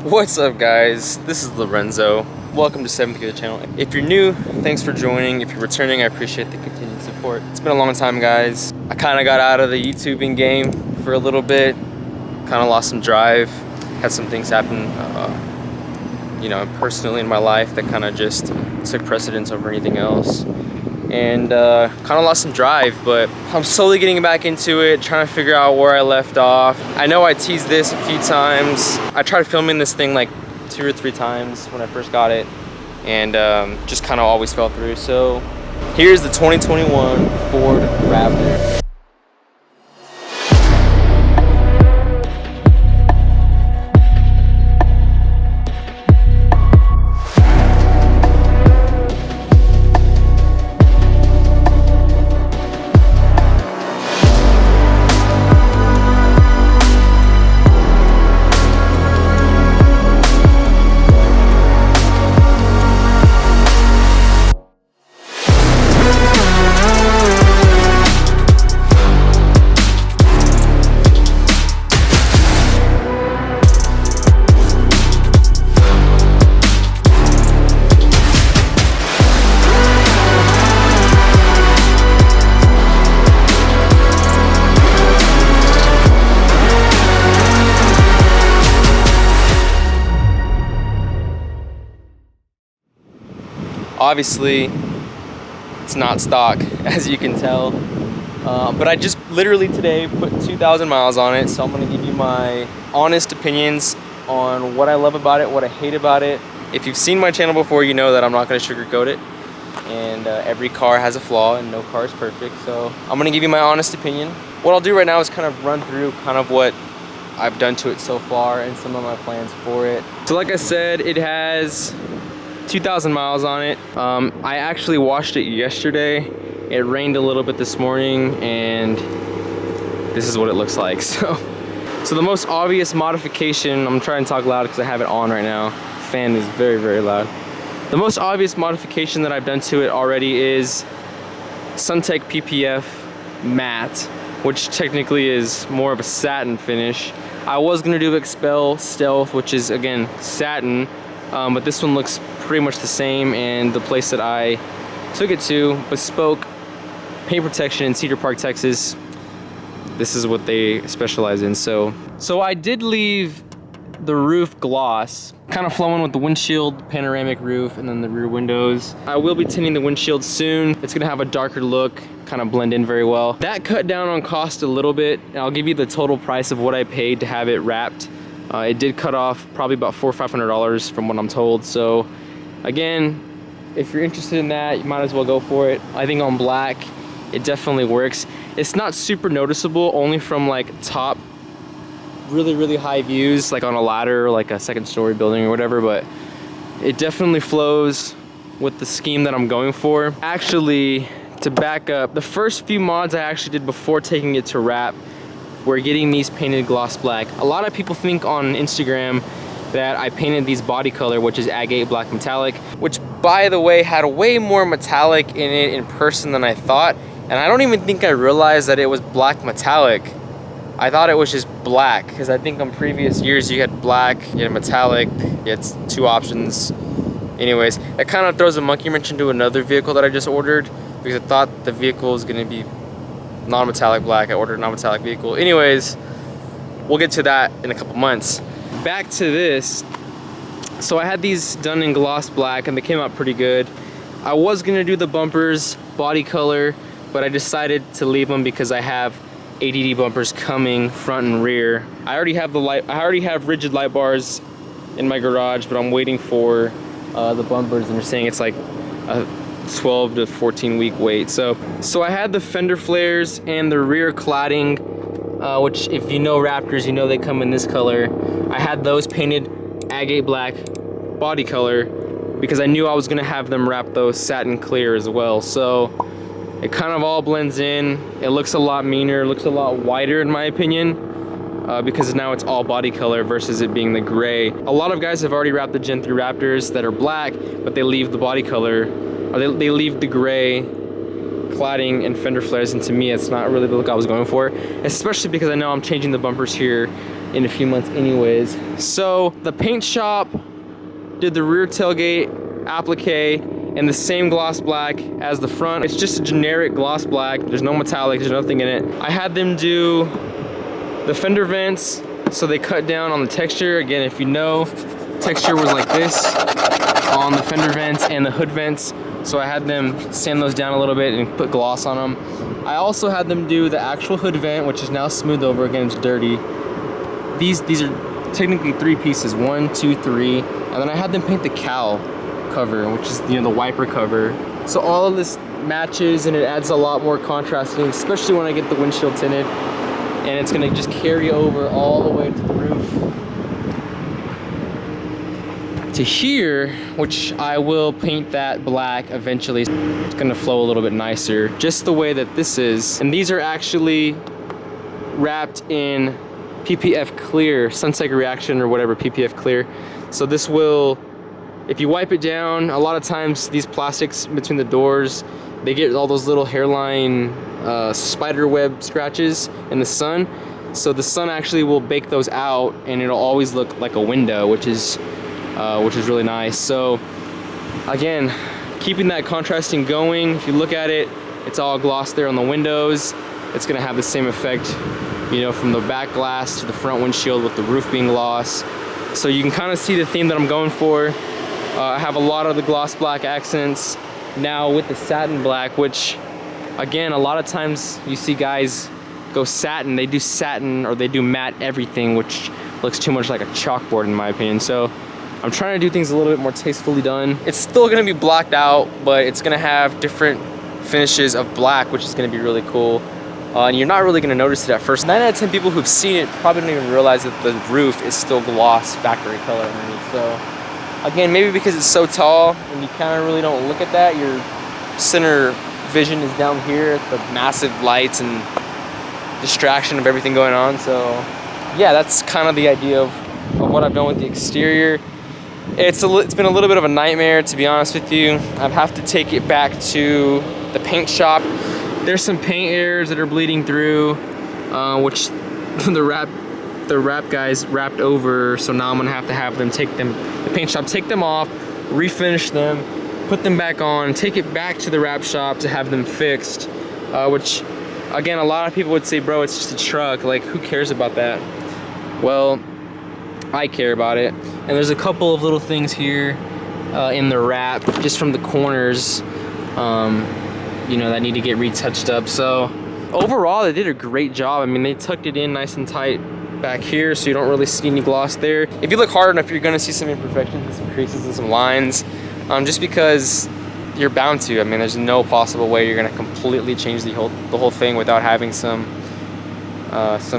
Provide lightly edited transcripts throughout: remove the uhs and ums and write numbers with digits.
What's up, guys? This is Lorenzo. Welcome to 7th Gear channel. If you're new, thanks for joining. If you're returning, I appreciate the continued support. It's been a long time, guys. I kind of got out of the YouTubing game for a little bit. Kind of lost some drive. Had some things happen, personally in my life that kind of just took precedence over anything else. And kind of lost some drive, but I'm slowly getting back into it, trying to figure out where I left off. I know I teased this a few times. I tried filming this thing like 2 or 3 times when I first got it, and just kind of always fell through. So here's the 2021 Ford Raptor. Obviously, it's not stock, as you can tell, but I just literally today put 2,000 miles on it, so I'm gonna give you my honest opinions on what I love about it, what I hate about it. If you've seen my channel before, you know that I'm not gonna sugarcoat it, and every car has a flaw and no car is perfect, so I'm gonna give you my honest opinion. What I'll do right now is kind of run through kind of what I've done to it so far and some of my plans for it. So like I said, it has 2,000 miles on it. I actually washed it yesterday. It rained a little bit this morning, and this is what it looks like. So the most obvious modification, I'm trying to talk loud because I have it on right now. Fan is very, very loud. The most obvious modification that I've done to it already is Suntech PPF matte, which technically is more of a satin finish. I was gonna do Expel Stealth, which is again satin, but this one looks pretty much the same, and the place that I took it to, Bespoke Paint Protection in Cedar Park, Texas, this is what they specialize in. So I did leave the roof gloss, kind of flowing with the windshield, panoramic roof, and then the rear windows. I will be tinting the windshield soon. It's gonna have a darker look, kind of blend in very well. That cut down on cost a little bit. I'll give you the total price of what I paid to have it wrapped. It did cut off probably about $400 or $500 from what I'm told. So again, if you're interested in that, you might as well go for it. I think on black, it definitely works. It's not super noticeable, only from like top, really, really high views, like on a ladder, like a 2nd-story building or whatever, but it definitely flows with the scheme that I'm going for. Actually, to back up, the first few mods I actually did before taking it to wrap, we're getting these painted gloss black. A lot of people think on Instagram that I painted these body color, which is agate black metallic, which by the way had way more metallic in it in person than I thought, and I don't even think I realized that it was black metallic. I thought it was just black, because I think on previous years you had black, you had metallic, it's 2 options. Anyways, that kind of throws a monkey wrench into another vehicle that I just ordered, because I thought the vehicle was gonna be non-metallic black. I ordered a non-metallic vehicle. Anyways, we'll get to that in a couple months. Back to this. So I had these done in gloss black and they came out pretty good. I was gonna do the bumpers body color, but I decided to leave them because I have ADD bumpers coming front and rear. I already have rigid light bars in my garage, but I'm waiting for the bumpers, and they're saying it's like a 12 to 14 week wait. So I had the fender flares and the rear cladding, which if you know Raptors, you know they come in this color. I had those painted agate black body color because I knew I was gonna have them wrap those satin clear as well. So it kind of all blends in. It looks a lot meaner, looks a lot whiter in my opinion, because now it's all body color versus it being the gray. A lot of guys have already wrapped the Gen 3 Raptors that are black, but they leave the body color, or they leave the gray cladding and fender flares, and to me it's not really the look I was going for, especially because I know I'm changing the bumpers here in a few months anyways. So the paint shop did the rear tailgate applique in the same gloss black as the front. It's just a generic gloss black. There's no metallic, there's nothing in it. I had them do the fender vents, so they cut down on the texture. Again, if you know, texture was like this on the fender vents and the hood vents. So I had them sand those down a little bit and put gloss on them. I also had them do the actual hood vent, which is now smoothed over. Again, it's dirty. These are technically 3 pieces, 1, 2, 3. And then I had them paint the cowl cover, which is, you know, the wiper cover. So all of this matches and it adds a lot more contrasting, especially when I get the windshield tinted. And it's gonna just carry over all the way to the roof to here, which I will paint that black eventually. It's gonna flow a little bit nicer, just the way that this is. And these are actually wrapped in PPF clear, Sunset Reaction or whatever, PPF clear. So this will, if you wipe it down, a lot of times these plastics between the doors, they get all those little hairline spider web scratches in the sun. So the sun actually will bake those out and it'll always look like a window, which is really nice. So again, keeping that contrasting going. If you look at it, it's all gloss there on the windows. It's gonna have the same effect, you know, from the back glass to the front windshield with the roof being gloss. So you can kind of see the theme that I'm going for. I have a lot of the gloss black accents now with the satin black, which again, a lot of times you see guys go satin, they do satin or they do matte everything, which looks too much like a chalkboard in my opinion. So I'm trying to do things a little bit more tastefully done. It's still gonna be blacked out, but it's gonna have different finishes of black, which is gonna be really cool. And you're not really gonna notice it at first. 9 out of 10 people who've seen it probably don't even realize that the roof is still gloss factory color underneath. So again, maybe because it's so tall and you kind of really don't look at that, your center vision is down here, the massive lights and distraction of everything going on. So yeah, that's kind of the idea of what I've done with the exterior. It's been a little bit of a nightmare, to be honest with you. I have to take it back to the paint shop. There's some paint areas that are bleeding through, which the wrap guys wrapped over. So now I'm gonna have them take them, the paint shop, take them off, refinish them, put them back on, take it back to the wrap shop to have them fixed. Which, again, a lot of people would say, bro, it's just a truck. Like, who cares about that? Well, I care about it. And there's a couple of little things here in the wrap, just from the corners, you know, that need to get retouched up. So overall, they did a great job. I mean, they tucked it in nice and tight back here, so you don't really see any gloss there. If you look hard enough, you're gonna see some imperfections and some creases and some lines, just because you're bound to. I mean, there's no possible way you're gonna completely change the whole thing without having some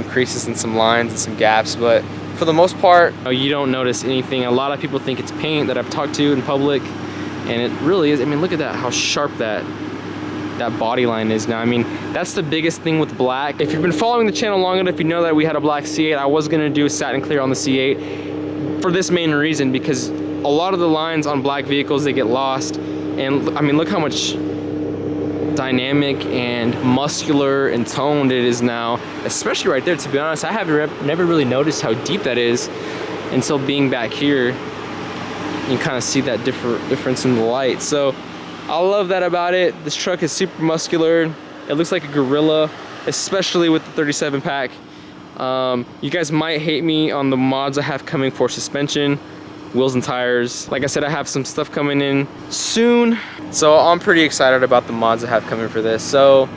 creases and some lines and some gaps. But for the most part, you don't notice anything. A lot of people think it's paint that I've talked to in public, and it really is. I mean, look at that, how sharp that body line is now. I mean, that's the biggest thing with black. If you've been following the channel long enough, you know that we had a black C8. I was gonna do a satin clear on the C8 for this main reason, because a lot of the lines on black vehicles, they get lost. And I mean, look how much dynamic and muscular and toned it is now, especially right there. To be honest, I have never really noticed how deep that is until being back here. You kind of see that difference in the light. So I love that about it. This truck is super muscular. It looks like a gorilla, especially with the 37 pack. You guys might hate me on the mods I have coming for suspension, wheels and tires. Like I said, I have some stuff coming in soon. So I'm pretty excited about the mods I have coming for this. So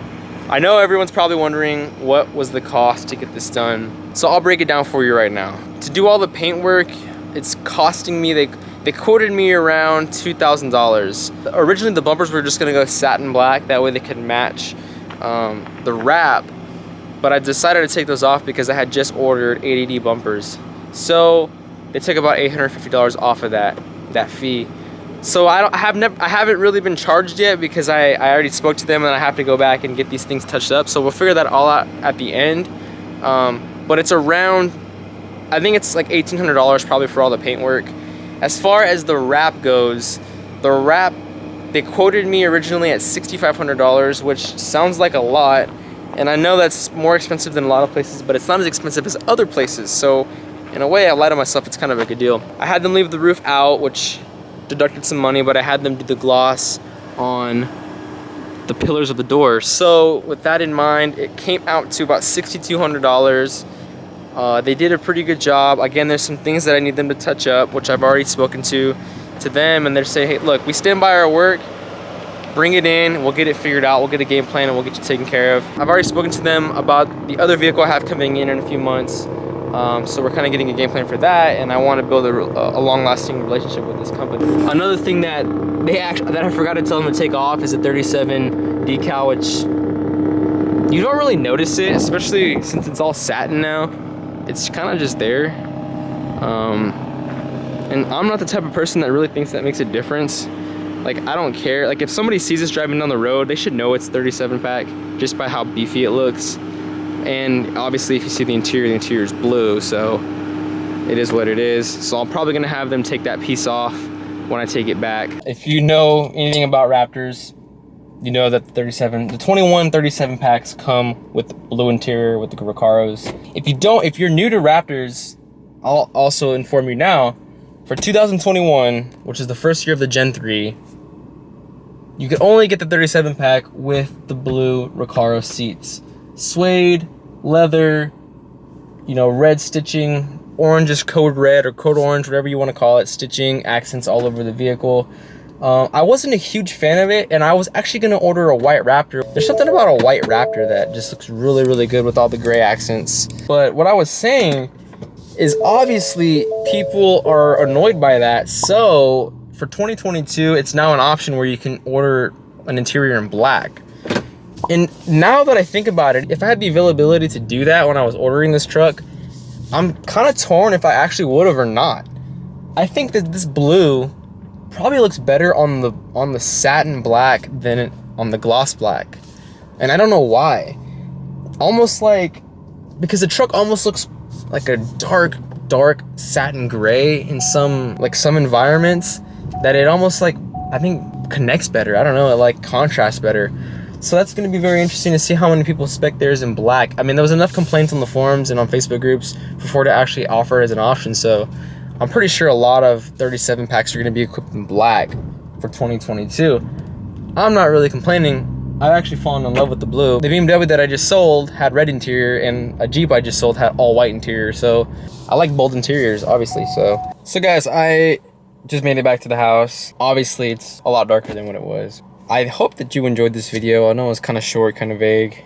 I know everyone's probably wondering what was the cost to get this done. So I'll break it down for you right now. To do all the paint work, it's costing me, they quoted me around $2,000. Originally the bumpers were just gonna go satin black, that way they could match the wrap, but I decided to take those off because I had just ordered 80D bumpers. So they took about $850 off of that fee. So I haven't really been charged yet because I already spoke to them and I have to go back and get these things touched up. So we'll figure that all out at the end. But it's around, I think it's like $1,800 probably for all the paint work. As far as the wrap goes, the wrap They quoted me originally at $6,500, which sounds like a lot, and I know that's more expensive than a lot of places, but it's not as expensive as other places. So in a way, I lied to myself, it's kind of a good deal. I had them leave the roof out, which deducted some money, but I had them do the gloss on the pillars of the door. So with that in mind, it came out to about $6,200. They did a pretty good job. Again, there's some things that I need them to touch up, which I've already spoken to them, and they're saying, hey, look, we stand by our work, bring it in, we'll get it figured out, we'll get a game plan, and we'll get you taken care of. I've already spoken to them about the other vehicle I have coming in a few months, so we're kind of getting a game plan for that, and I want to build a long-lasting relationship with this company. Another thing that I forgot to tell them to take off is a 37 decal, which you don't really notice it, especially since it's all satin now. It's kind of just there. And I'm not the type of person that really thinks that makes a difference. Like, I don't care. Like, if somebody sees us driving down the road, they should know it's 37 pack just by how beefy it looks. And obviously, if you see the interior is blue, so it is what it is. So I'm probably gonna have them take that piece off when I take it back. If you know anything about Raptors, you know that the 21 37 packs come with the blue interior with the Recaros. If you're new to Raptors, I'll also inform you now. For 2021, which is the first year of the Gen 3, you could only get the 37 pack with the blue Recaro seats. Suede, leather, you know, red stitching, orange is code red or code orange, whatever you want to call it, stitching, accents all over the vehicle. I wasn't a huge fan of it, and I was actually going to order a white Raptor. There's something about a white Raptor that just looks really, really good with all the gray accents. But what I was saying is obviously people are annoyed by that. So for 2022, it's now an option where you can order an interior in black. And now that I think about it, if I had the availability to do that when I was ordering this truck, I'm kind of torn if I actually would have or not. I think that this blue probably looks better on the satin black than on the gloss black. And I don't know why. Almost like, because the truck almost looks like a dark satin gray in some environments, that it almost, like, I think connects better. I don't know, it like contrasts better. So that's going to be very interesting to see how many people spec theirs in black. I mean, there was enough complaints on the forums and on Facebook groups for Ford to actually offer it as an option. So I'm pretty sure a lot of 37 packs are going to be equipped in black for 2022. I'm not really complaining. I've actually fallen in love with the blue. The BMW that I just sold had red interior, and a Jeep I just sold had all white interior. So I like bold interiors, obviously. So guys, I just made it back to the house. Obviously, it's a lot darker than what it was. I hope that you enjoyed this video. I know it's kind of short, kind of vague.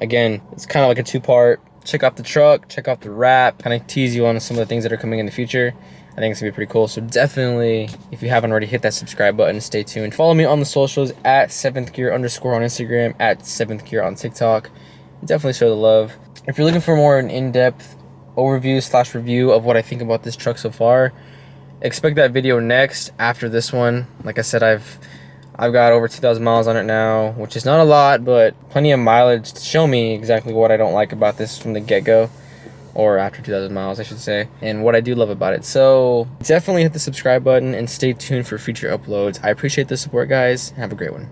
Again, it's kind of like a two-part. Check out the truck, check out the wrap, kind of tease you on some of the things that are coming in the future. I think it's gonna be pretty cool. So definitely, if you haven't already, hit that subscribe button. Stay tuned. Follow me on the socials at 7th Gear _ on Instagram, at 7th Gear on TikTok. Definitely show the love. If you're looking for more an in-depth overview / review of what I think about this truck so far, expect that video next after this one. Like I said, I've got over 2,000 miles on it now, which is not a lot, but plenty of mileage to show me exactly what I don't like about this from the get-go. Or after 2,000 miles, I should say, and what I do love about it. So definitely hit the subscribe button and stay tuned for future uploads. I appreciate the support, guys. Have a great one.